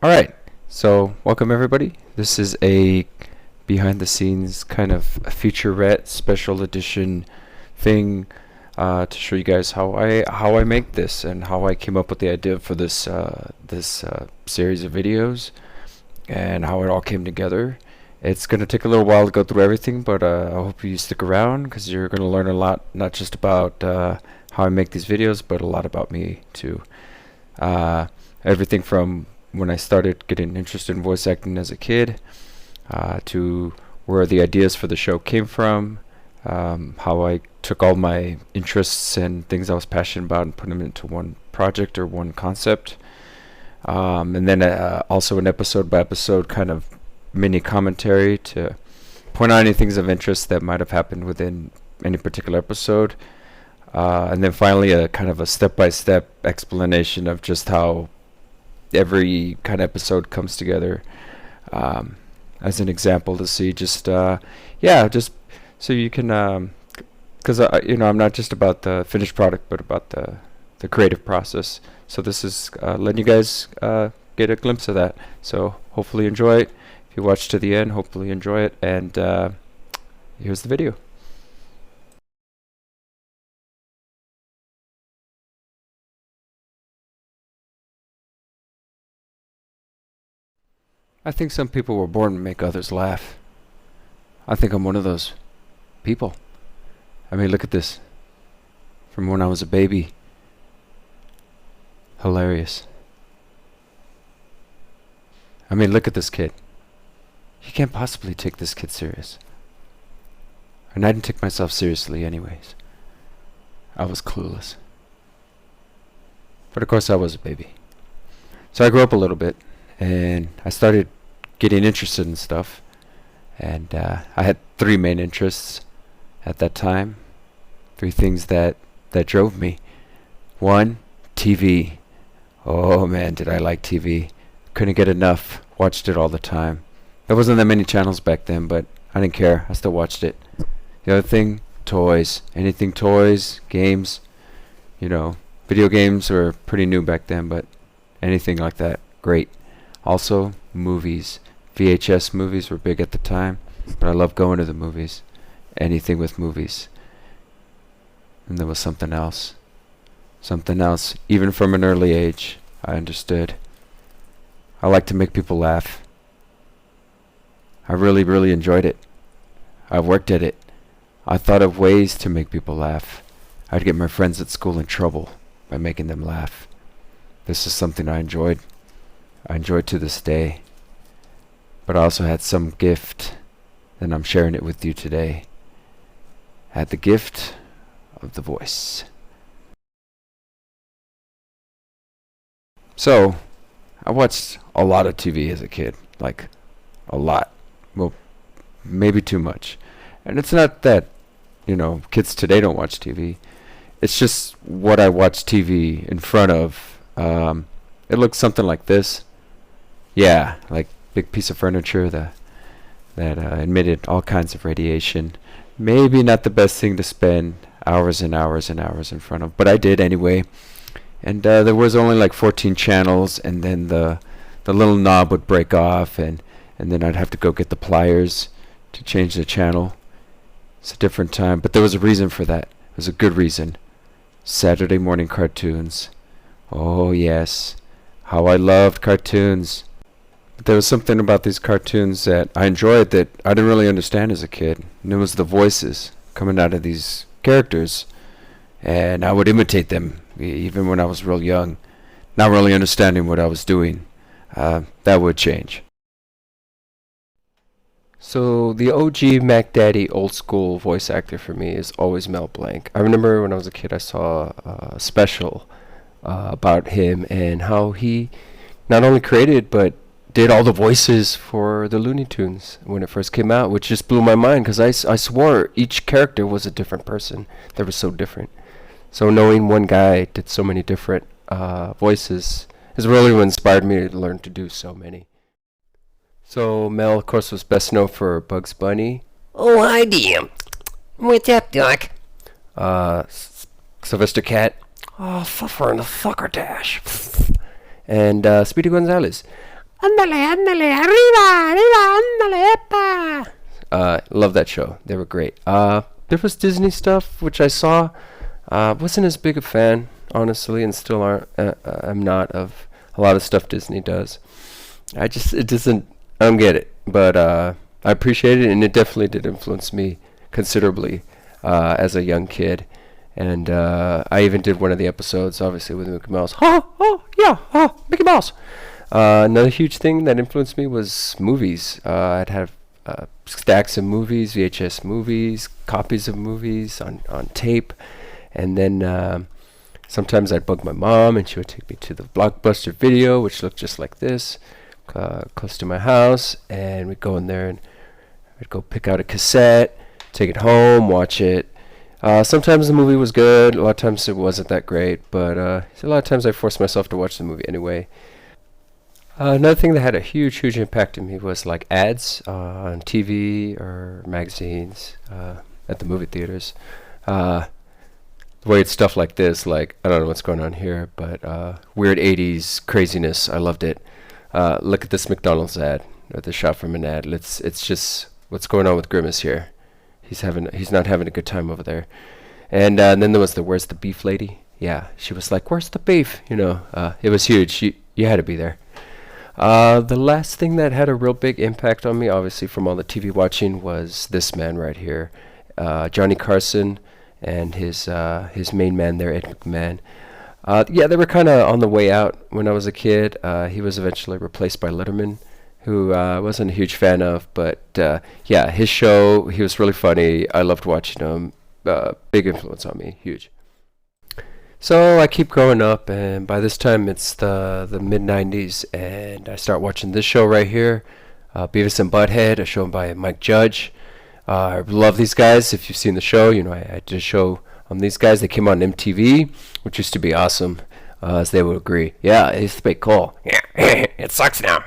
Alright, so welcome everybody. This is a behind the scenes kind of a featurette special edition thing to show you guys how I make this and how I came up with the idea for this series of videos and how it all came together. It's going to take a little while to go through everything, but I hope you stick around because you're going to learn a lot, not just about how I make these videos, but a lot about me too. Everything from when I started getting interested in voice acting as a kid, to where the ideas for the show came from, how I took all my interests and things I was passionate about and put them into one project or one concept, and then also an episode by episode kind of mini commentary to point out any things of interest that might have happened within any particular episode, and then finally a kind of a step-by-step explanation of just how every kind of episode comes together, as an example to see just just so you can because I'm not just about the finished product but about the creative process. So this is letting you guys get a glimpse of that. So hopefully enjoy it. If you watch to the end, hopefully enjoy it, and here's the video. I think some people were born to make others laugh. I think I'm one of those people. I mean, look at this. From when I was a baby. Hilarious. I mean, look at this kid. You can't possibly take this kid serious. And I didn't take myself seriously anyways. I was clueless. But of course I was a baby. So I grew up a little bit, and I started getting interested in stuff, and I had three main interests at that time, three things that drove me. One, TV. Oh man, did I like TV. Couldn't get enough, watched it all the time. There wasn't that many channels back then, but I didn't care, I still watched it. The other thing, toys. Anything toys, games, video games were pretty new back then, but anything like that, great. Also, movies. VHS movies were big at the time, but I love going to the movies. Anything with movies. And there was something else. Something else. Even from an early age, I understood. I like to make people laugh. I really, really enjoyed it. I worked at it. I thought of ways to make people laugh. I'd get my friends at school in trouble by making them laugh. This is something I enjoyed. I enjoy to this day, but I also had some gift, and I'm sharing it with you today. I had the gift of the voice. So, I watched a lot of TV as a kid, like a lot. Well, maybe too much. And it's not that, kids today don't watch TV. It's just what I watch TV in front of. It looks something like this. Yeah, like big piece of furniture that emitted all kinds of radiation. Maybe not the best thing to spend hours and hours and hours in front of, but I did anyway. And there was only like 14 channels, and then the little knob would break off, and then I'd have to go get the pliers to change the channel. It's a different time, but there was a reason for that. It was a good reason. Saturday morning cartoons. Oh yes, how I loved cartoons. But there was something about these cartoons that I enjoyed that I didn't really understand as a kid. And it was the voices coming out of these characters. And I would imitate them, even when I was real young. Not really understanding what I was doing. That would change. So the OG Mac Daddy old school voice actor for me is always Mel Blanc. I remember when I was a kid I saw a special about him and how he not only created but did all the voices for the Looney Tunes when it first came out, which just blew my mind because I swore each character was a different person. They were so different. So knowing one guy did so many different voices is really what inspired me to learn to do so many. So Mel, of course, was best known for Bugs Bunny. Oh, hi, DM. What's up, Doc? Sylvester Cat. Oh, Fuffer and the Fucker Dash. And Speedy Gonzales. Ándale, ándale, arriba, arriba, ándale, epa. Love that show. They were great. There was Disney stuff, which I saw. Wasn't as big a fan, honestly, and still I'm not of a lot of stuff Disney does. I don't get it. But I appreciate it, and it definitely did influence me considerably as a young kid. And I even did one of the episodes, obviously, with Mickey Mouse. Mickey Mouse. Another huge thing that influenced me was movies. I'd have stacks of movies, VHS movies, copies of movies on tape. And then sometimes I'd bug my mom, and she would take me to the Blockbuster Video, which looked just like this, close to my house. And we'd go in there, and I'd go pick out a cassette, take it home, watch it. Sometimes the movie was good. A lot of times it wasn't that great. But a lot of times I forced myself to watch the movie anyway. Another thing that had a huge impact on me was like ads on TV or magazines at the movie theaters. The way it's stuff like this, like, I don't know what's going on here, but weird 80s craziness. I loved it. Look at this McDonald's ad, or the shot from an ad. It's just what's going on with Grimace here. He's not having a good time over there. And then there was the Where's the Beef lady? Yeah, she was like, where's the beef? It was huge. You had to be there. The last thing that had a real big impact on me, obviously from all the TV watching, was this man right here, Johnny Carson, and his main man there, Ed McMahon. They were kind of on the way out when I was a kid. He was eventually replaced by Letterman, who I wasn't a huge fan of, but his show, he was really funny. I loved watching him. Big influence on me, huge. So I keep growing up, and by this time it's the mid-90s, and I start watching this show right here, Beavis and Butthead, a show by Mike Judge. I love these guys. If you've seen the show, I did a show on these guys. They came on MTV, which used to be awesome, as they would agree. Yeah, it used to be cool. Yeah, it sucks now.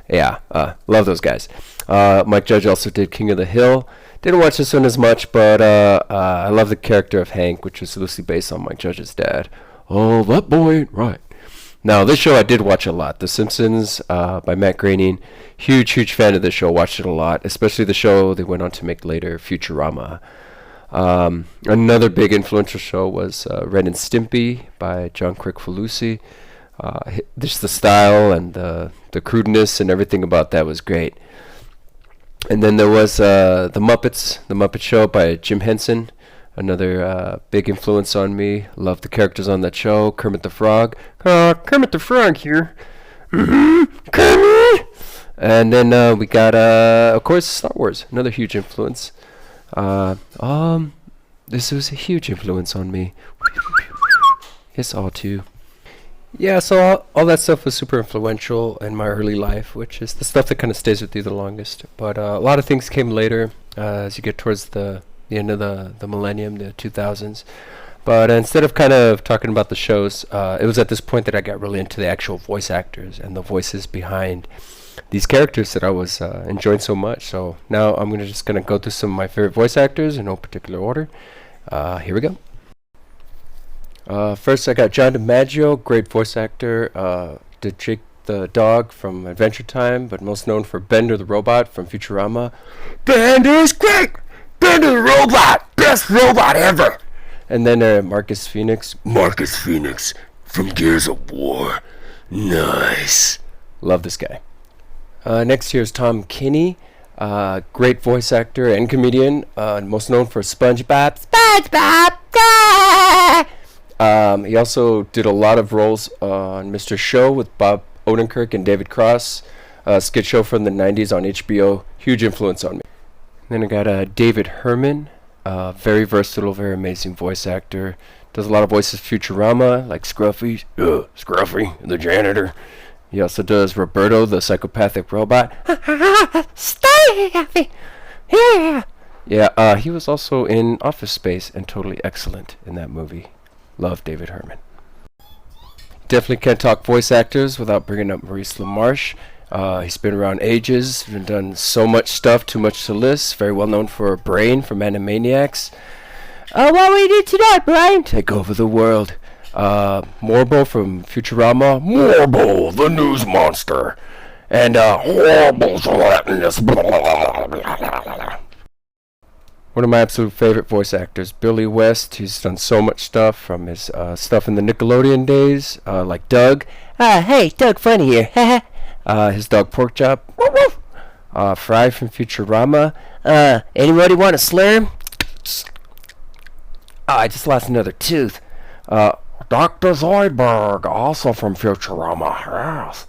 Yeah, love those guys. Mike Judge also did King of the Hill. Didn't watch this one as much, but I love the character of Hank, which was loosely based on Mike Judge's dad. Oh, that boy ain't right. Now, this show I did watch a lot. The Simpsons by Matt Groening. Huge fan of this show. Watched it a lot, especially the show they went on to make later, Futurama. Another big influential show was Ren and Stimpy by John Kricfalusi. Just the style and the crudeness and everything about that was great. And then there was The Muppets, The Muppet Show by Jim Henson. Another big influence on me. Love the characters on that show. Kermit the Frog. Kermit the Frog here. Kermit! And then we got, of course, Star Wars. Another huge influence. This was a huge influence on me. Yes, all too. Yeah, so all that stuff was super influential in my early life, which is the stuff that kind of stays with you the longest. But a lot of things came later as you get towards the end of the millennium, the 2000s. But instead of kind of talking about the shows, it was at this point that I got really into the actual voice actors and the voices behind these characters that I was enjoying so much. So now I'm just going to go through some of my favorite voice actors in no particular order. Here we go. First, I got John DiMaggio, great voice actor. Did Jake the dog from Adventure Time, but most known for Bender the robot from Futurama. Bender's great! Bender the robot! Best robot ever! And then Marcus Phoenix. Marcus Phoenix from Gears of War. Nice. Love this guy. Next here is Tom Kinney. Great voice actor and comedian. Most known for SpongeBob. SpongeBob! He also did a lot of roles on Mr. Show with Bob Odenkirk and David Cross. Skit show from the 90s on HBO. Huge influence on me. Then I got David Herman. Very versatile, very amazing voice actor. Does a lot of voices of Futurama, like Scruffy, the janitor. He also does Roberto, the psychopathic robot. Stay happy. Yeah. Yeah, he was also in Office Space and totally excellent in that movie. Love David Herman. Definitely can't talk voice actors without bringing up Maurice LaMarche. He's been around ages, been done so much stuff, too much to list. Very well known for Brain from Animaniacs. What we do today, Brain? Take over the world. Morbo from Futurama. Morbo, the news monster. And horrible gelatinous. One of my absolute favorite voice actors, Billy West. He's done so much stuff, from his stuff in the Nickelodeon days, like Doug. Hey, Doug Funny here. His dog Porkchop. Fry from Futurama. Anybody want to slurm? I just lost another tooth. Dr. Zoidberg, also from Futurama. Yes.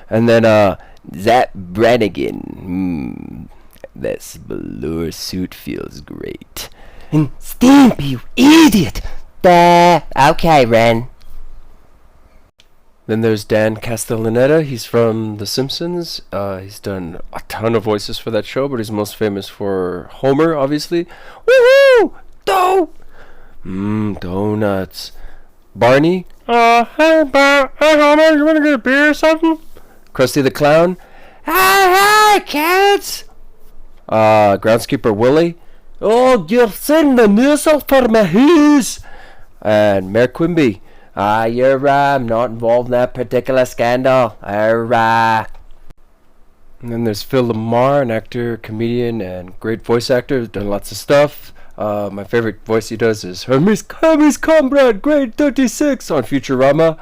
And then Zap Brannigan. This velour suit feels great. And Stamp, you idiot! Okay, Ren. Then there's Dan Castellaneta. He's from The Simpsons. He's done a ton of voices for that show, but he's most famous for Homer, obviously. Woohoo! Donuts. Barney. Hey, Homer, you want to get a beer or something? Krusty the Clown. Hey, kids! Groundskeeper Willie. Oh, you're sending the missile for my house. And Mayor Quimby. You're I'm not involved in that particular scandal. And then there's Phil Lamar, an actor, comedian, and great voice actor. He's done lots of stuff. My favorite voice he does is Hermes Comrade, grade 36 on Futurama.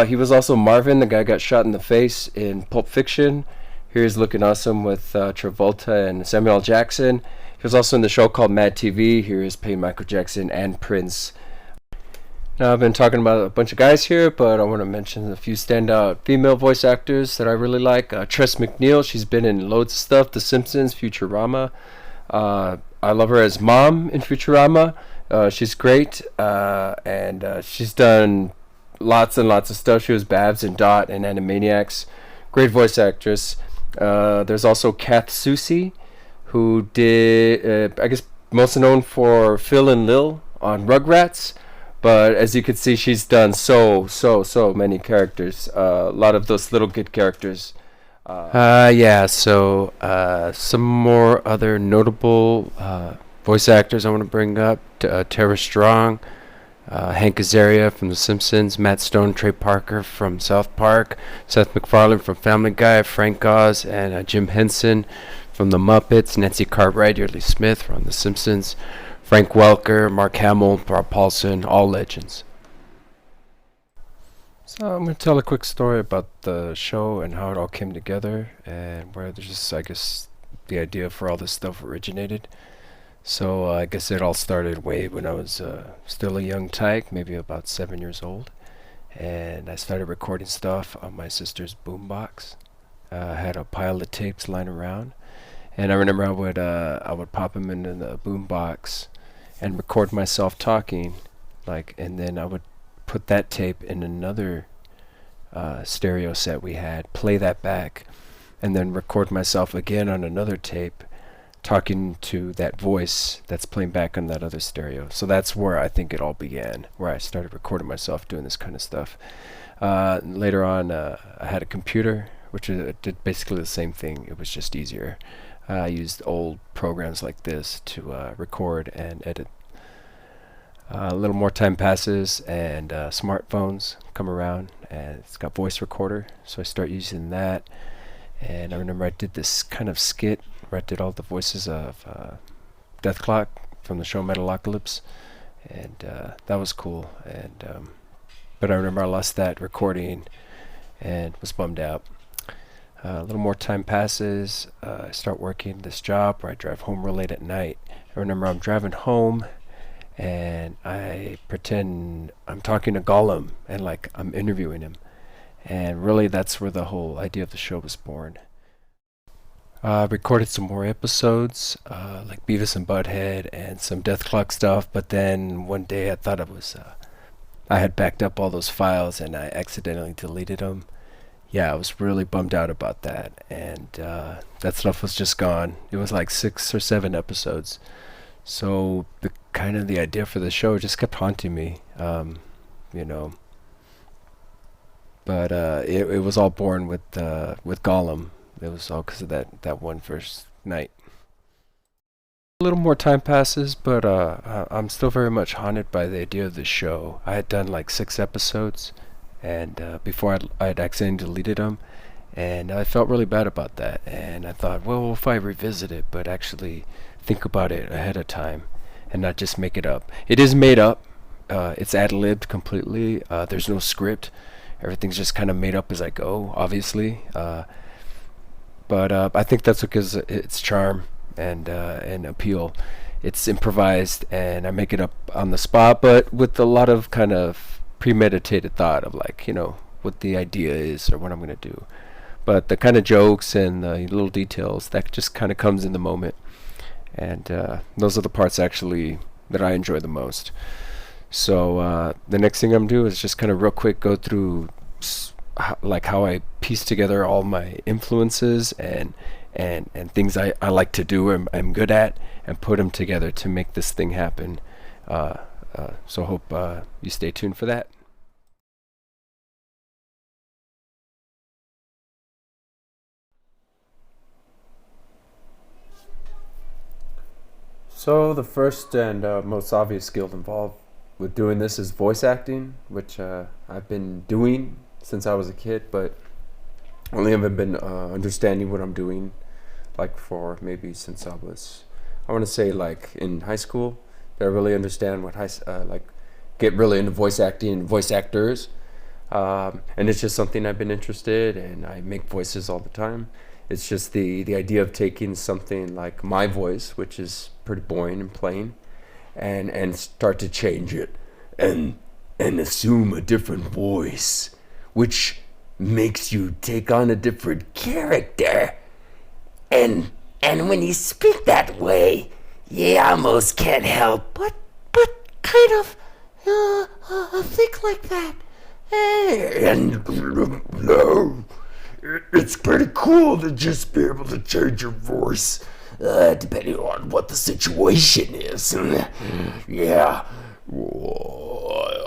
He was also Marvin, the guy who got shot in the face in Pulp Fiction. Here's looking awesome with Travolta and Samuel L. Jackson. He was also in the show called Mad TV. Here is playing Michael Jackson and Prince. Now, I've been talking about a bunch of guys here, but I want to mention a few standout female voice actors that I really like. Tress MacNeille, she's been in loads of stuff. The Simpsons, Futurama. I love her as Mom in Futurama. She's great, and she's done lots and lots of stuff. She was Babs and Dot in Animaniacs. Great voice actress. There's also Kath Soucie, who did, I guess, most known for Phil and Lil on Rugrats. But as you can see, she's done so many characters. A lot of those little kid characters. Some more other notable voice actors I want to bring up. Tara Strong, Hank Azaria from The Simpsons, Matt Stone, Trey Parker from South Park, Seth MacFarlane from Family Guy, Frank Oz, and Jim Henson from The Muppets, Nancy Cartwright, Yeardley Smith from The Simpsons, Frank Welker, Mark Hamill, Bob Paulson, all legends. So I'm going to tell a quick story about the show and how it all came together and where there's just, I guess, the idea for all this stuff originated. So I guess it all started way when I was still a young tyke, maybe about 7 years old. And I started recording stuff on my sister's boombox. I had a pile of tapes lying around. And I remember I would pop them into the boombox and record myself talking, and then I would put that tape in another stereo set we had, play that back, and then record myself again on another tape, talking to that voice that's playing back on that other stereo. So that's where I think it all began, where I started recording myself doing this kind of stuff. Later on, I had a computer, which did basically the same thing. It was just easier. I used old programs like this to record and edit. A little more time passes and smartphones come around, and it's got voice recorder, so I start using that. And I remember I did this kind of skit where I did all the voices of Death Clock from the show Metalocalypse, and that was cool. And but I remember I lost that recording and was bummed out. A little more time passes. I start working this job where I drive home real late at night. I remember I'm driving home and I pretend I'm talking to Gollum and I'm interviewing him. And really that's where the whole idea of the show was born. Recorded some more episodes, like Beavis and Butthead and some Death Clock stuff, but then one day I thought I had backed up all those files and I accidentally deleted them. yeah, I was really bummed out about that, and that stuff was just gone. It was like 6 or 7 episodes, so the idea for the show just kept haunting me, you know. But it was all born with Gollum. It was all because of that one first night. A little more time passes, but I'm still very much haunted by the idea of the show. I had done like 6 episodes, and before I'd accidentally deleted them, and I felt really bad about that. And I thought, well, if I revisit it, but actually think about it ahead of time, and not just make it up. It is made up. It's ad-libbed completely. There's no script. Everything's just kind of made up as I go, obviously. But I think that's what gives it its charm and appeal. It's improvised, and I make it up on the spot, but with a lot of kind of premeditated thought of, like, what the idea is or what I'm gonna do. But the kind of jokes and the little details that just kind of comes in the moment, and those are the parts actually that I enjoy the most. So the next thing I'm doing is just kind of real quick go through like how I piece together all my influences and things I like to do and I'm good at, and put them together to make this thing happen. So hope you stay tuned for that. So the first and most obvious skill involved with doing this is voice acting, which I've been doing since I was a kid, but only haven't been understanding what I'm doing like for maybe since I want to say like in high school. That I really understand what like get really into voice acting and voice actors, and it's just something I've been interested in. I make voices all the time. It's just the idea of taking something like my voice, which is pretty boring and plain, and start to change it and assume a different voice, which makes you take on a different character. And when you speak that way, you almost can't help but kind of think like that. And no, it's pretty cool to just be able to change your voice depending on what the situation is. Yeah,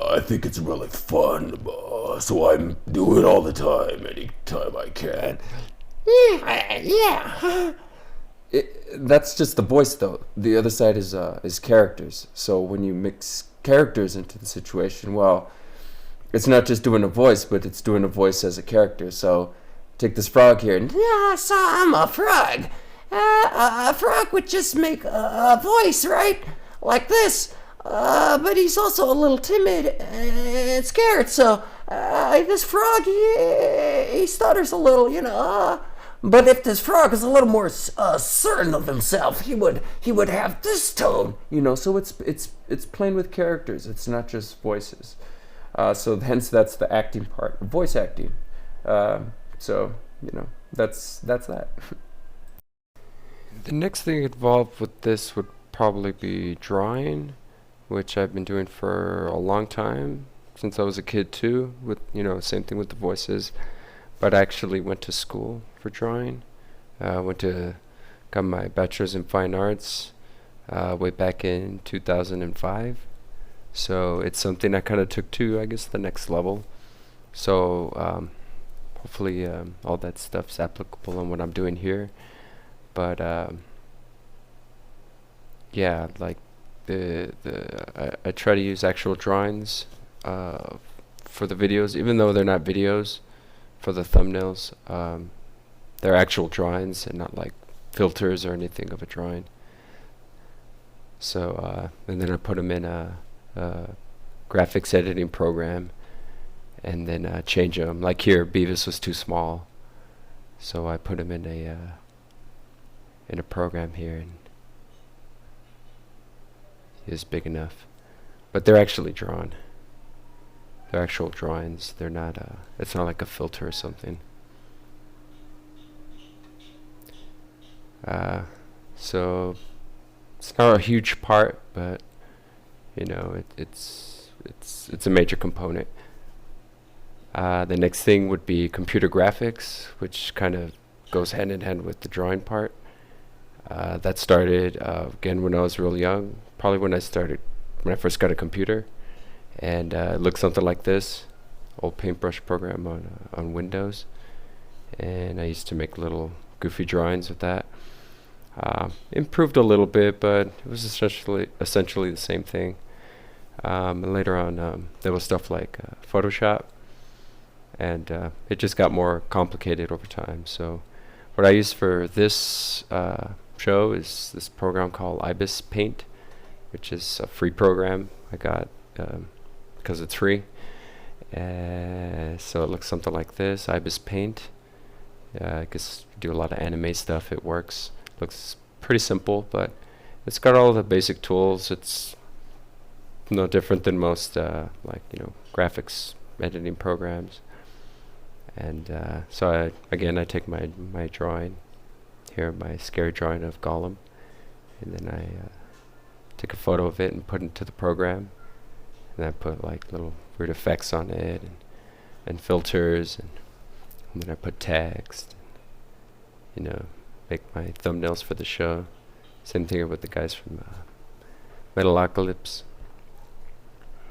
I think it's really fun, so I'm doing it all the time, anytime I can. Yeah. That's just the voice, though. The other side is characters. So when you mix characters into the situation, well, it's not just doing a voice, but it's doing a voice as a character. So take this frog here, and yeah, so I'm a frog. A frog would just make a voice, right? Like this. But he's also a little timid and scared, so this frog, he stutters a little, but if this frog is a little more certain of himself, he would have this tone, So it's playing with characters. It's not just voices. So hence that's the acting part, voice acting. So that's that. The next thing involved with this would probably be drawing, which I've been doing for a long time, since I was a kid too, with, same thing with the voices. But I actually went to school for drawing. Got my bachelor's in fine arts way back in 2005. So it's something I kind of took to, I guess, the next level. So hopefully all that stuff's applicable in what I'm doing here. But yeah, like I try to use actual drawings for the videos, even though they're not videos. For the thumbnails, they're actual drawings and not like filters or anything of a drawing. So and then I put them in a graphics editing program, and then change them. Like here, Beavis was too small, so I put him in a program here, and he is big enough. But they're actually drawn. They're actual drawings. They're not. It's not like a filter or something. So it's not a huge part, but it's a major component. The next thing would be computer graphics, which kind of goes hand in hand with the drawing part. That started again when I was real young, probably when I first got a computer, and it looked something like this, old paintbrush program on Windows, and I used to make little goofy drawings with that. Improved a little bit, but it was essentially the same thing. And later on, there was stuff like Photoshop, and it just got more complicated over time. So what I use for this show is this program called Ibis Paint, which is a free program I got because it's free. So it looks something like this, Ibis Paint. I guess do a lot of anime stuff. It works. Looks pretty simple, but it's got all the basic tools. It's no different than most graphics editing programs. And so I take my drawing here, my scary drawing of Gollum, and then I take a photo of it and put it into the program, and I put like little weird effects on it and filters, and then I put text, make my thumbnails for the show. Same thing with the guys from Metalocalypse.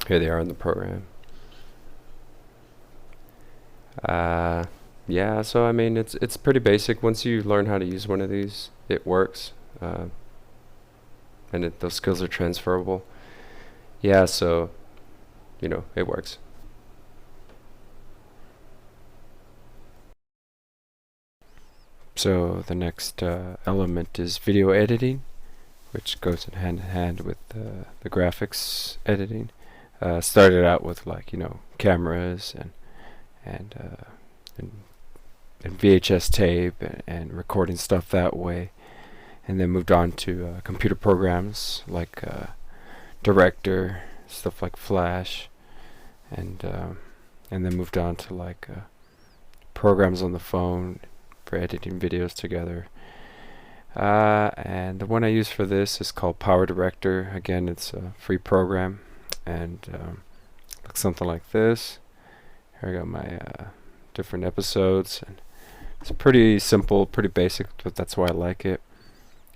Here they are in the program. Yeah, so I mean it's pretty basic. Once you learn how to use one of these, it works, and those skills are transferable. Yeah, so it works. So the next element is video editing, which goes in hand with the graphics editing. Started out with cameras and VHS tape and recording stuff that way, and then moved on to computer programs like Director, stuff like Flash, and then moved on to programs on the phone for editing videos together. And the one I use for this is called Power Director. Again, it's a free program, and looks something like this. Here I got my different episodes, and it's pretty simple, pretty basic, but that's why I like it.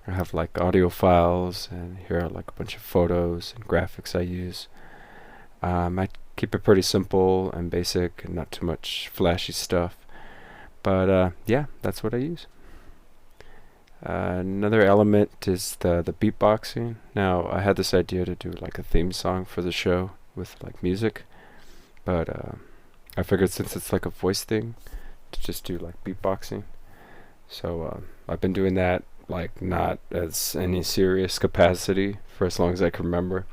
I have audio files, and here are a bunch of photos and graphics I use. I keep it pretty simple and basic, and not too much flashy stuff. But yeah, that's what I use. Another element is the beatboxing. Now, I had this idea to do a theme song for the show with music, but I figured since it's a voice thing, to just do beatboxing. So I've been doing that not as any serious capacity for as long as I can remember.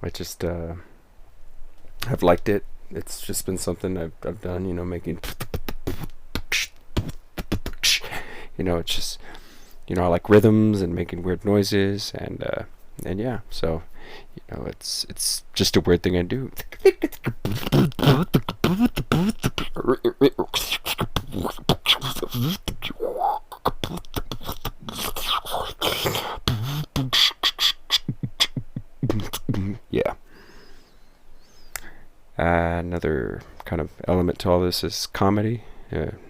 I just have liked it. It's just been something I've done, making it's just I like rhythms and making weird noises, and yeah, so it's just a weird thing I do. Yeah. Another kind of element to all this is comedy,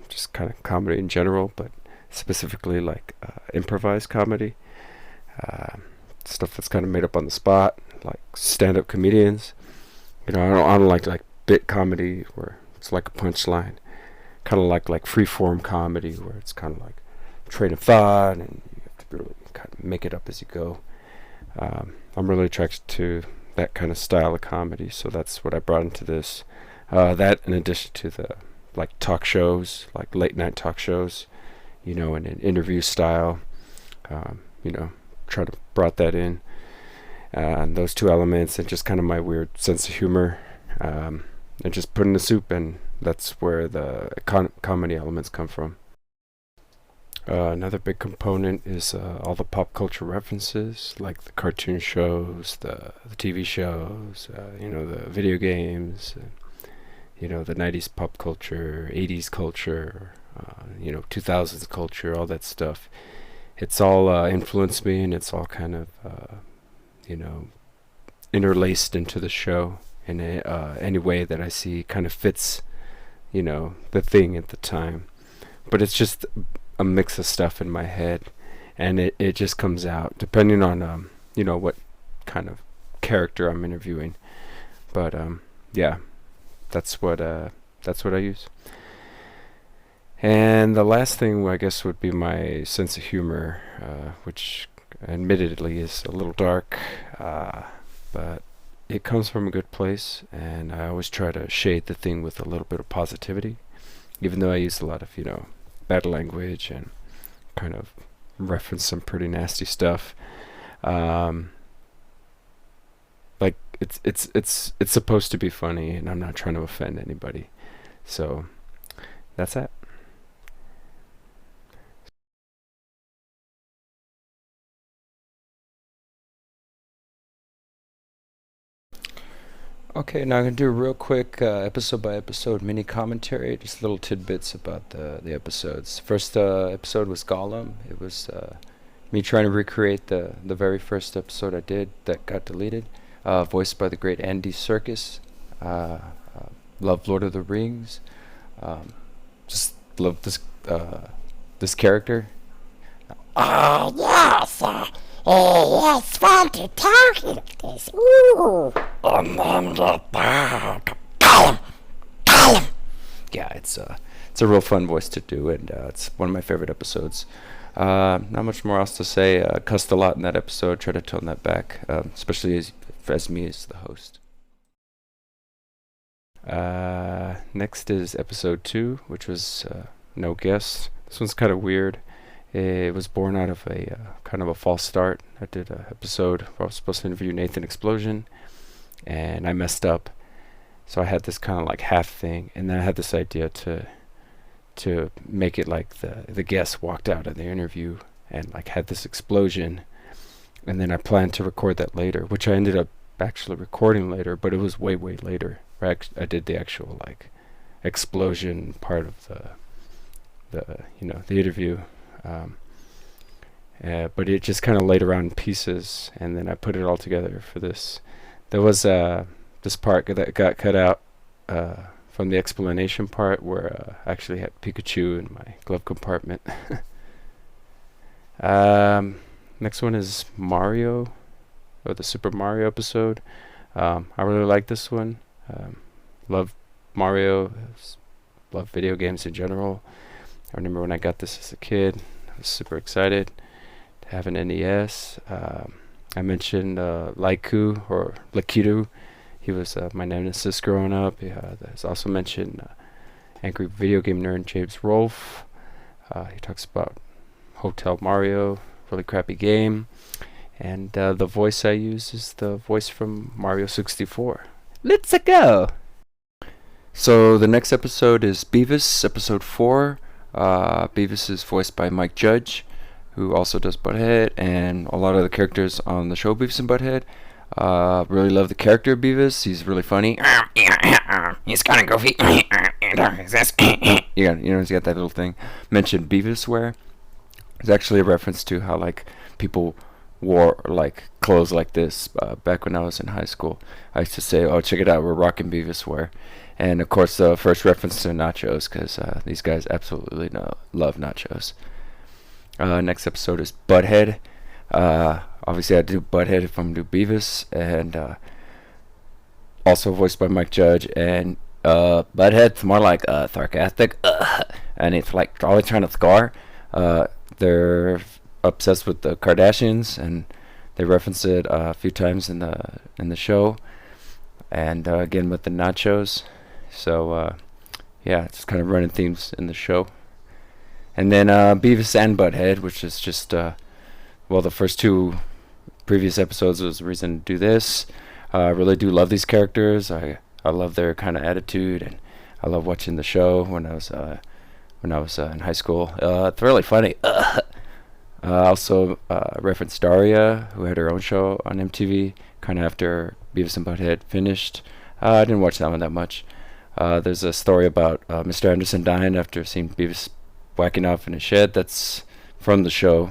just kind of comedy in general, but specifically improvised comedy, stuff that's kind of made up on the spot, like stand-up comedians. I don't like bit comedy where it's a punchline. Kind of like free-form comedy where it's kind of train of thought, and you have to really kind of make it up as you go. I'm really attracted to that kind of style of comedy, so that's what I brought into this. That in addition to the talk shows, late night talk shows, in an interview style, try to brought that in, and those two elements, and just kind of my weird sense of humor, and just put in the soup, and that's where the comedy elements come from. Another big component is all the pop culture references, like the cartoon shows, the TV shows, the video games, the 90s pop culture, 80s culture, 2000s culture, all that stuff. It's all influenced me, and it's all kind of, interlaced into the show in any way that I see kind of fits the thing at the time. But it's just a mix of stuff in my head, and it just comes out depending on what kind of character I'm interviewing. But yeah, that's what I use. And the last thing, I guess, would be my sense of humor, which admittedly is a little dark, but it comes from a good place, and I always try to shade the thing with a little bit of positivity, even though I use a lot of bad language and kind of reference some pretty nasty stuff. Like it's supposed to be funny, and I'm not trying to offend anybody. So that's that. Okay, now I'm going to do a real quick episode by episode mini commentary, just little tidbits about the episodes. First episode was Gollum. It was me trying to recreate the very first episode I did that got deleted, voiced by the great Andy Serkis. Love Lord of the Rings. Just love this character. Yes, it's fun to talk like this. Ooh. Yeah, it's a real fun voice to do, and it's one of my favorite episodes. Not much more else to say. Cussed a lot in that episode. Try to tone that back, especially as me as the host. Next is episode 2, which was no guest. This one's kind of weird. It was born out of a kind of a false start. I did an episode where I was supposed to interview Nathan Explosion, and I messed up. So I had this kind of like half thing, and then I had this idea to make it like the guest walked out of the interview and like had this explosion, and then I planned to record that later, which I ended up actually recording later, but it was way later. I did the actual like explosion part of the interview. But it just kind of laid around in pieces, and then I put it all together for this. There was this part that got cut out from the explanation part where I actually had Pikachu in my glove compartment. Next one is Mario, or the Super Mario episode. I really like this one. Love Mario, love video games in general. I remember when I got this as a kid, I was super excited to have an NES. I mentioned Laiku, or Lakitu. He was my nemesis growing up. There's also mentioned angry video game nerd James Rolfe. He talks about Hotel Mario, really crappy game. And the voice I use is the voice from Mario 64. Let's go! So the next episode is Beavis, episode 4. Beavis is voiced by Mike Judge, who also does Butthead, and a lot of the characters on the show Beavis and Butthead. Really love the character of Beavis. He's really funny. He's kind of goofy. Yeah, he's got that little thing. Mentioned Beavis wear. It's actually a reference to how like people wore like clothes like this back when I was in high school. I used to say, "Oh, check it out, we're rocking Beavis wear." And of course, the first reference to nachos, because these guys absolutely love nachos. Next episode is Butthead. Obviously, I do Butthead if I'm going to do Beavis, and also voiced by Mike Judge. And Butthead's more like sarcastic, and it's like always trying to scar. They're obsessed with the Kardashians, and they reference it a few times in the show, and again with the nachos. So yeah, it's kind of running themes in the show. And then Beavis and Butthead, which is just the first 2 previous episodes was the reason to do this. I really do love these characters. I love their kind of attitude, and I love watching the show when I was in high school. It's really funny. Also referenced Daria, who had her own show on MTV, kind of after Beavis and Butthead finished. I didn't watch that one that much. There's a story about Mr. Anderson dying after seeing Beavis whacking off in a shed. That's from the show.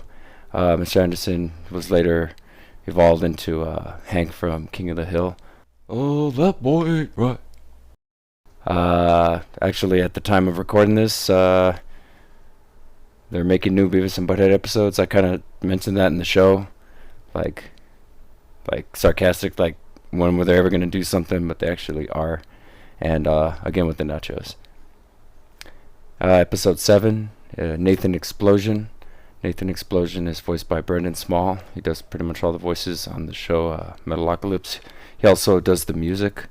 Mr. Anderson was later evolved into Hank from King of the Hill. Oh, that boy ain't right. Actually, at the time of recording this, they're making new Beavis and Butthead episodes. I kind of mentioned that in the show, like sarcastic, like when were they ever going to do something, but they actually are. And again with the nachos. Episode 7, Nathan Explosion. Nathan Explosion is voiced by Brendan Small. He does pretty much all the voices on the show Metalocalypse. He also does the music.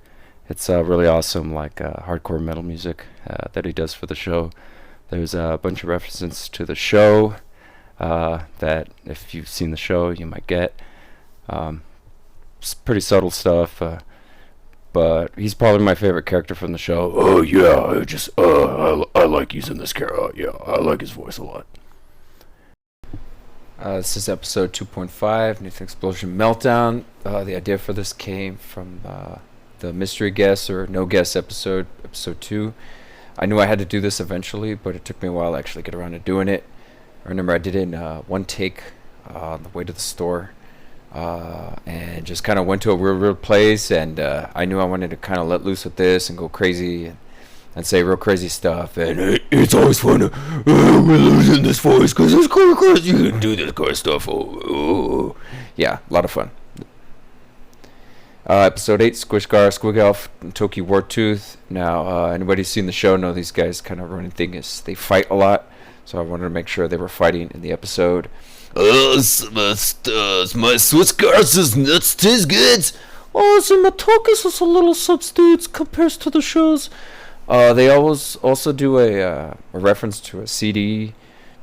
It's really awesome, like hardcore metal music that he does for the show. There's a bunch of references to the show that if you've seen the show you might get. It's pretty subtle stuff, but he's probably my favorite character from the show. Oh yeah, I like using this character. Yeah, I like his voice a lot. This is episode 2.5, Nathan Explosion Meltdown. The idea for this came from the mystery guest or no guest episode 2. I knew I had to do this eventually, but it took me a while to actually get around to doing it. I remember I did it in one take on the way to the store, and just kind of went to a real place, and I knew I wanted to kind of let loose with this and go crazy and say real crazy stuff, and it's always fun to we're losing this voice because it's cool, you can do this kind of stuff. Yeah, a lot of fun. Episode 8, Squishgar, Squigalf, and Toki Wartooth. Now, anybody seen the show know these guys kind of running thing is they fight a lot, so I wanted to make sure they were fighting in the episode. My Squishgar is nuts taste good. Oh, so my Tokus is a little substitutes compared to the shows. They always also do a reference to a CD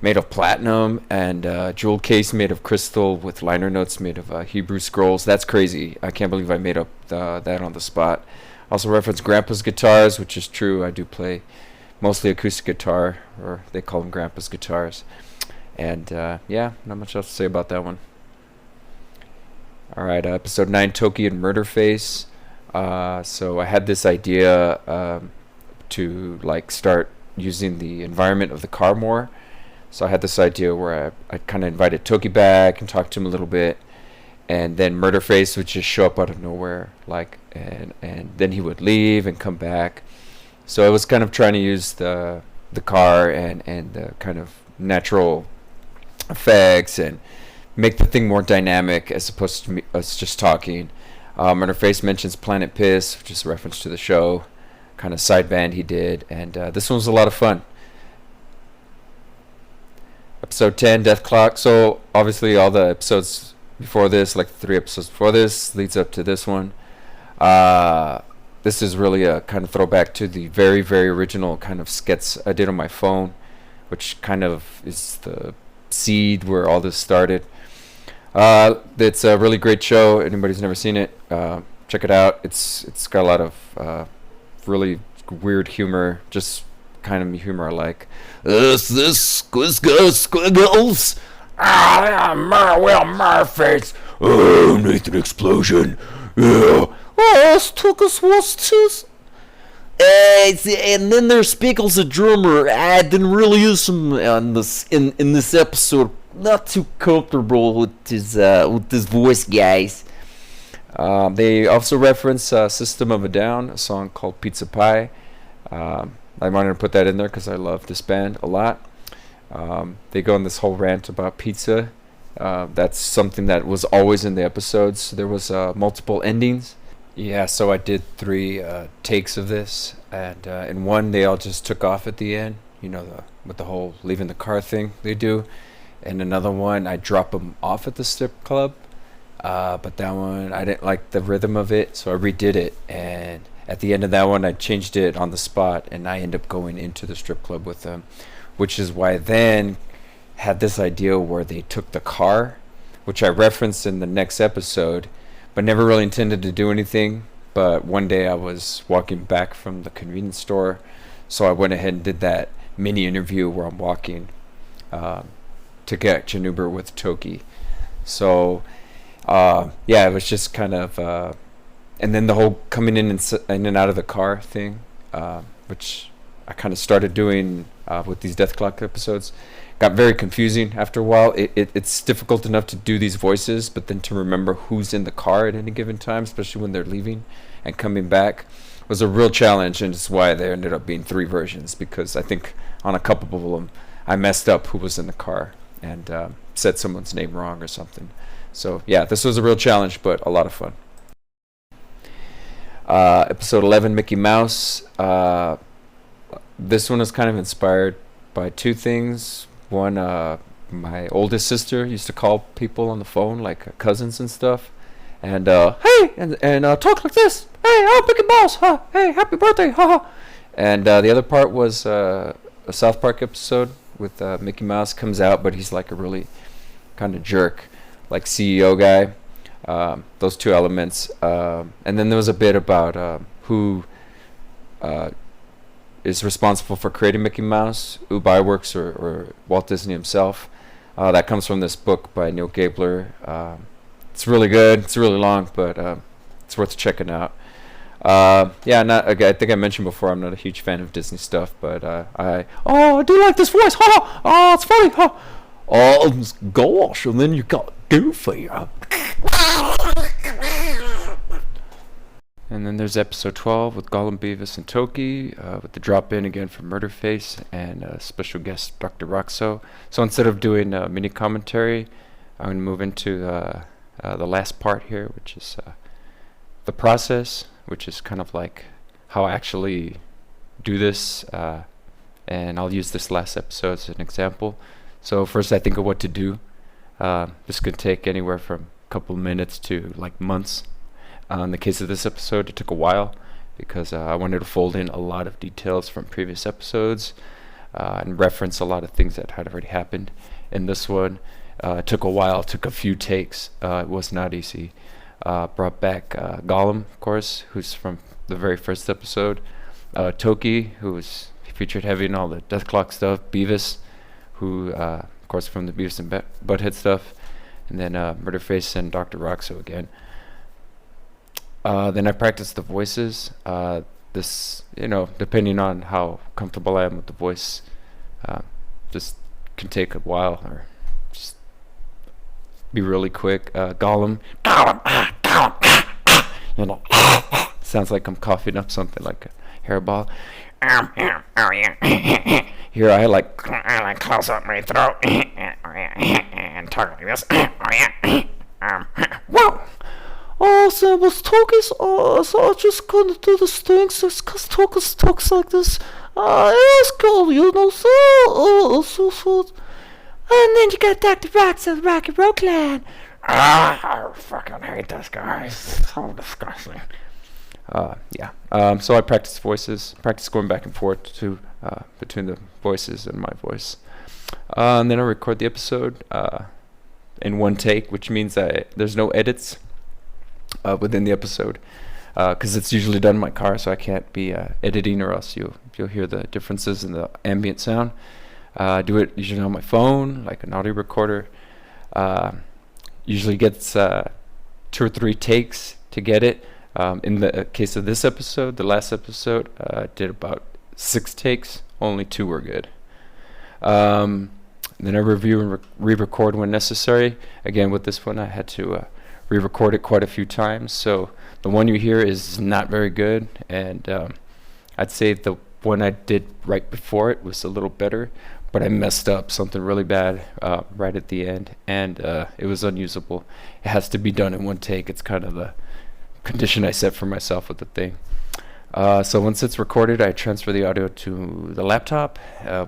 made of platinum and a jewel case made of crystal with liner notes made of Hebrew scrolls. That's crazy. I can't believe I made up that on the spot. Also reference Grandpa's guitars, which is true. I do play mostly acoustic guitar, or they call them Grandpa's guitars. And yeah, not much else to say about that one. Alright, episode 9, Toki and Murderface. So I had this idea to like start using the environment of the car more. So I had this idea where I kind of invited Toki back and talked to him a little bit, and then Murderface would just show up out of nowhere, like, and then he would leave and come back. So I was kind of trying to use the car and the kind of natural effects and make the thing more dynamic as opposed to us just talking. Murderface mentions Planet Piss, which is a reference to the show, kind of side band he did, and this one was a lot of fun. Episode 10, Death Clock. So obviously all the episodes before this, like the 3 episodes before this, leads up to this one. This is really a kind of throwback to the very, very original kind of sketch I did on my phone, which kind of is the seed where all this started. It's a really great show. Anybody's never seen it, check it out. It's got a lot of really weird humor, just kind of humor I like. This squiggles. Murphy's. Oh, Nathan Explosion. Yeah. Oh, this took us was too. And then there's Spiegels, a drummer. I didn't really use him on this in this episode. Not too comfortable with his voice, guys. They also reference System of a Down, a song called Pizza Pie. I wanted to put that in there because I love this band a lot. They go on this whole rant about pizza. That's something that was always in the episodes. There was multiple endings. Yeah, so I did 3 takes of this, and in one they all just took off at the end. You know, with the whole leaving the car thing they do. And another one I drop them off at the strip club. But that one I didn't like the rhythm of it, so I redid it, and at the end of that one I changed it on the spot, and I end up going into the strip club with them, which is why I then had this idea where they took the car, which I referenced in the next episode, but never really intended to do anything. But one day I was walking back from the convenience store, so I went ahead and did that mini interview where I'm walking to get an Uber with Toki. So yeah, it was just kind of and then the whole coming in and out of the car thing, which I kind of started doing with these Death Clock episodes, got very confusing after a while. It's difficult enough to do these voices, but then to remember who's in the car at any given time, especially when they're leaving and coming back, was a real challenge, and it's why there ended up being 3 versions, because I think on a couple of them I messed up who was in the car and said someone's name wrong or something. So yeah, this was a real challenge, but a lot of fun. Episode 11, Mickey Mouse. This one is kind of inspired by 2 things. One, my oldest sister used to call people on the phone, like cousins and stuff, and hey, and talk like this. Hey, oh, Mickey Mouse, huh? Hey, happy birthday, haha. And the other part was a South Park episode with Mickey Mouse comes out, but he's like a really kind of jerk, like CEO guy. Those 2 elements, and then there was a bit about who is responsible for creating Mickey Mouse, Ubiworks or Walt Disney himself. That comes from this book by Neil Gabler. It's really good. It's really long, but it's worth checking out. Yeah, I think I mentioned before I'm not a huge fan of Disney stuff, but I do like this voice. Ha! Oh, it's funny. Ha! Oh, gosh, and then you got Goofy. And then there's episode 12 with Gollum, Beavis, and Toki, with the drop in again from Murderface and special guest Dr. Roxo. So instead of doing a mini commentary, I'm going to move into the last part here, which is the process, which is kind of like how I actually do this. And I'll use this last episode as an example. So first I think of what to do. This could take anywhere from a couple minutes to like months. In the case of this episode, it took a while because I wanted to fold in a lot of details from previous episodes and reference a lot of things that had already happened. In this one, it took a while, took a few takes. It was not easy. Brought back Gollum, of course, who's from the very first episode. Toki, who was featured heavy in all the Death Clock stuff. Beavis, who, of course, from the Beavis and Butthead stuff. And then Murderface and Dr. Roxo again. Then I practiced the voices. This, depending on how comfortable I am with the voice, just can take a while or just be really quick. Gollum, sounds like I'm coughing up something like a hairball. Here I like close up my throat and talk like this. Whoa! Oh, so was Toki's, so I just couldn't do this thing, so it's cause Toki's talks like this. It's cool, so. And then you got Dr. Rox of the Rock and Roll Clan. I fucking hate this guy. He's so disgusting. Yeah. So I practice voices, practice going back and forth to between the voices and my voice. And then I record the episode in one take, which means there's no edits within the episode, because it's usually done in my car, so I can't be editing, or else you'll hear the differences in the ambient sound. I do it usually on my phone, like an audio recorder. Usually gets 2 or 3 takes to get it. In the case of this episode, the last episode, I did about 6 takes. Only 2 were good. Then I review and re-record when necessary. Again, with this one, I had to re-record it quite a few times, so the one you hear is not very good, and I'd say the one I did right before it was a little better, but I messed up something really bad right at the end, and it was unusable. It has to be done in one take. It's kind of the condition I set for myself with the thing. So once it's recorded, I transfer the audio to the laptop,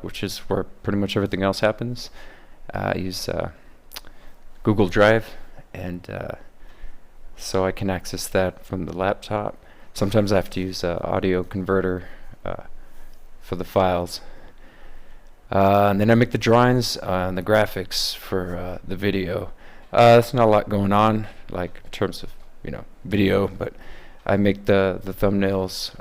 which is where pretty much everything else happens. I use Google Drive, and so I can access that from the laptop. Sometimes I have to use an audio converter for the files. And then I make the drawings and the graphics for the video. There's not a lot going on, like in terms of video, but I make the thumbnails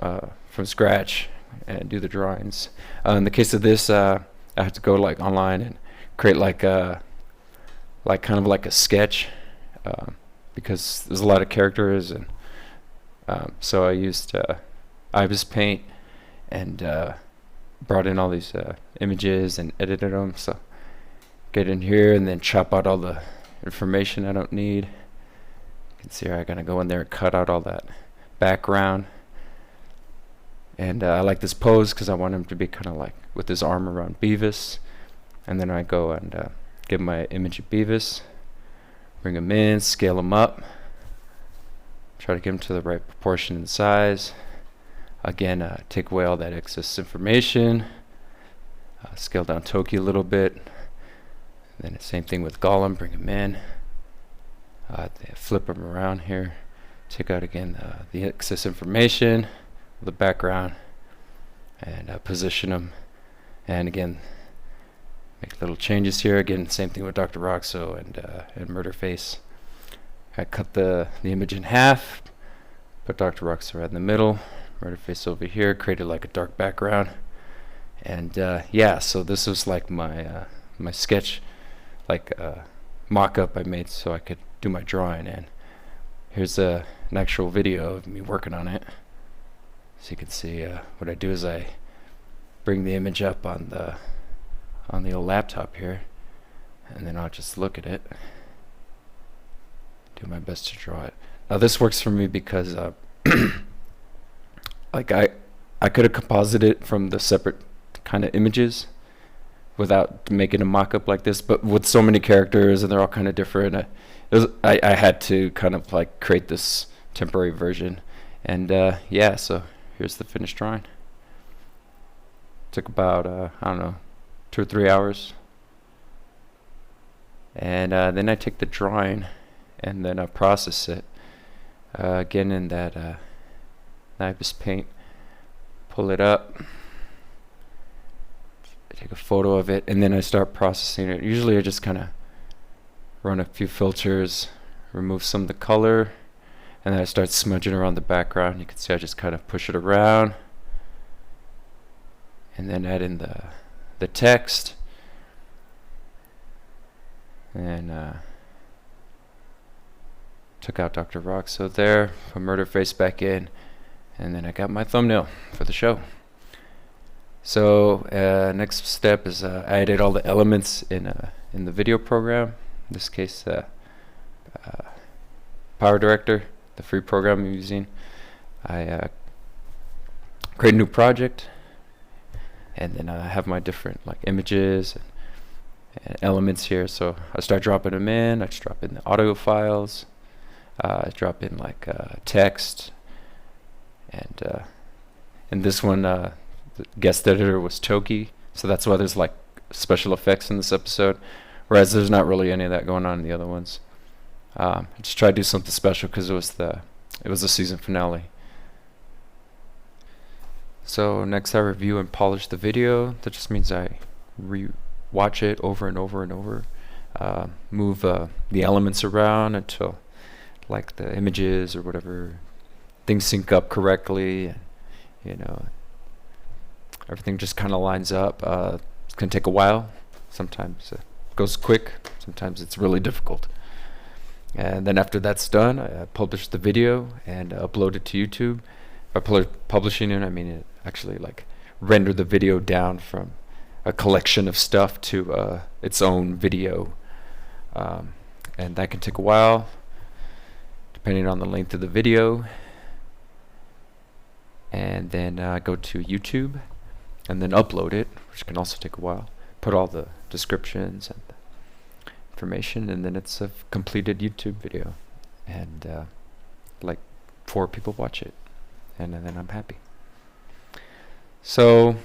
from scratch and do the drawings. In the case of this, I have to go like online and create like kind of like a sketch, because there's a lot of characters, and so I used Ibis Paint and brought in all these images and edited them. So get in here and then chop out all the information I don't need. You can see here I gotta go in there and cut out all that background. And I like this pose because I want him to be kind of like with his arm around Beavis. And then I go and give my image of Beavis, bring him in, scale him up, try to get him to the right proportion and size. Again, take away all that excess information, scale down Toki a little bit. Then the same thing with Gollum, bring him in, flip him around here, take out again the excess information, the background, and position him. And again, make little changes here. Again, same thing with Dr. Roxo and Murderface. I cut the image in half, put Dr. Roxo right in the middle, Murderface over here, created like a dark background. And yeah, so this was like my my sketch, like mock-up I made so I could do my drawing. And here's an actual video of me working on it. So you can see what I do is I bring the image up on the old laptop here, and then I'll just look at it, do my best to draw it. Now this works for me because like I could have composited it from the separate kind of images without making a mock-up like this, but with so many characters and they're all kind of different, I had to kind of like create this temporary version. And yeah, so here's the finished drawing. Took about I don't know, 2 or 3 hours. And then I take the drawing and then I process it again in that Nibus paint. Pull it up, take a photo of it, and then I start processing it. Usually I just kind of run a few filters, remove some of the color, and then I start smudging around the background. You can see I just kind of push it around and then add in the text, and took out Dr. Roxo there, put Murderface back in, and then I got my thumbnail for the show. So next step is I added all the elements in the video program. In this case, Power Director, the free program I'm using. I create a new project, and then I have my different like images and elements here. So I start dropping them in. I just drop in the audio files. I drop in like text, and in this one, the guest editor was Toki, so that's why there's like special effects in this episode, whereas there's not really any of that going on in the other ones. I just tried to do something special because it was the season finale. So next I review and polish the video. That just means I re-watch it over and over and over, move the elements around until like the images or whatever things sync up correctly, and you know, everything just kind of lines up. It's gonna take a while. Sometimes it goes quick, sometimes it's really difficult. And then after that's done, I publish the video and upload it to YouTube. By publishing it, I mean it actually like render the video down from a collection of stuff to its own video, and that can take a while depending on the length of the video. And then go to YouTube and then upload it, which can also take a while. Put all the descriptions and the information, and then it's a completed YouTube video, and like 4 people watch it, and then I'm happy. So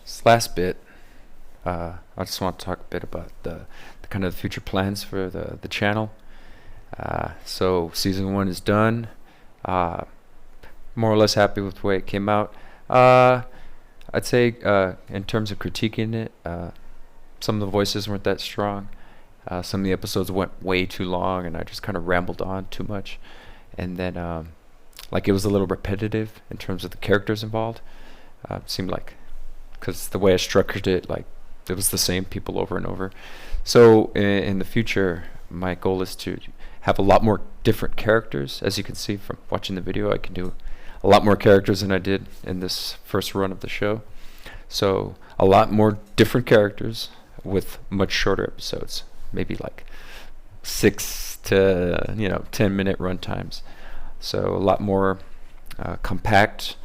this last bit, I just want to talk a bit about the kind of future plans for the channel. So season 1 is done. More or less happy with the way it came out. I'd say in terms of critiquing it, some of the voices weren't that strong. Some of the episodes went way too long, and I just kind of rambled on too much. And then like it was a little repetitive in terms of the characters involved. It seemed like, because the way I structured it, like it was the same people over and over. So in the future, my goal is to have a lot more different characters. As you can see from watching the video, I can do a lot more characters than I did in this first run of the show. So a lot more different characters with much shorter episodes, maybe like 6 to 10-minute run times. So a lot more compact,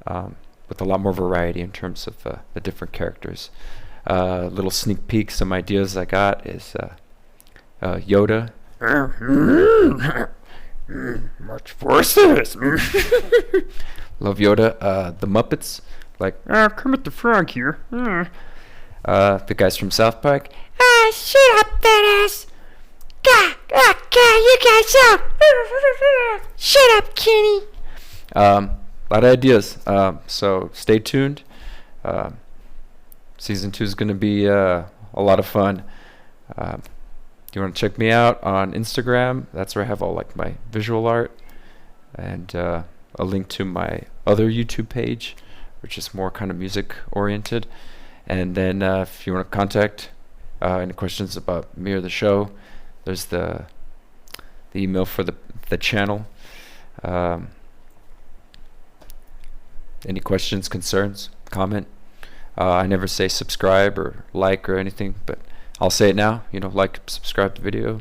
with a lot more variety in terms of the different characters. Little sneak peek, some ideas I got is Yoda. Much forces. Love Yoda. The Muppets, like Kermit the Frog here. The guys from South Park. Shut up, that ass. God, you guys up. Shut up, Kenny. A lot of ideas. So stay tuned. Season 2 is going to be a lot of fun. You want to check me out on Instagram? That's where I have all like my visual art and a link to my other YouTube page, which is more kind of music oriented. And then if you want to contact any questions about me or the show, there's the email for the channel. Any questions, concerns, comment. I never say subscribe or like or anything, but I'll say it now. Like, subscribe to the video.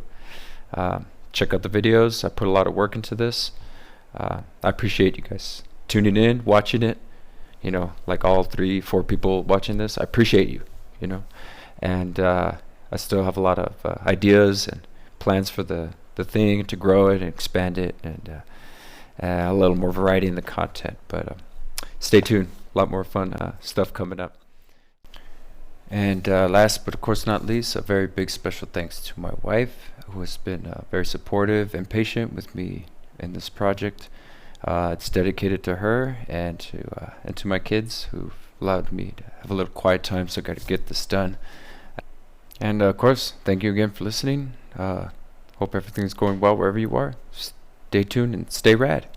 Check out the videos. I put a lot of work into this. I appreciate you guys tuning in, watching it. Like all 3-4 people watching this. I appreciate you. And I still have a lot of ideas and plans for the thing, to grow it and expand it, and a little more variety in the content. But stay tuned. A lot more fun stuff coming up. And last but of course not least, a very big special thanks to my wife, who has been very supportive and patient with me in this project. It's dedicated to her and to my kids, who've allowed me to have a little quiet time, so I got to get this done. And of course, thank you again for listening. Hope everything's going well wherever you are. Stay tuned and stay rad.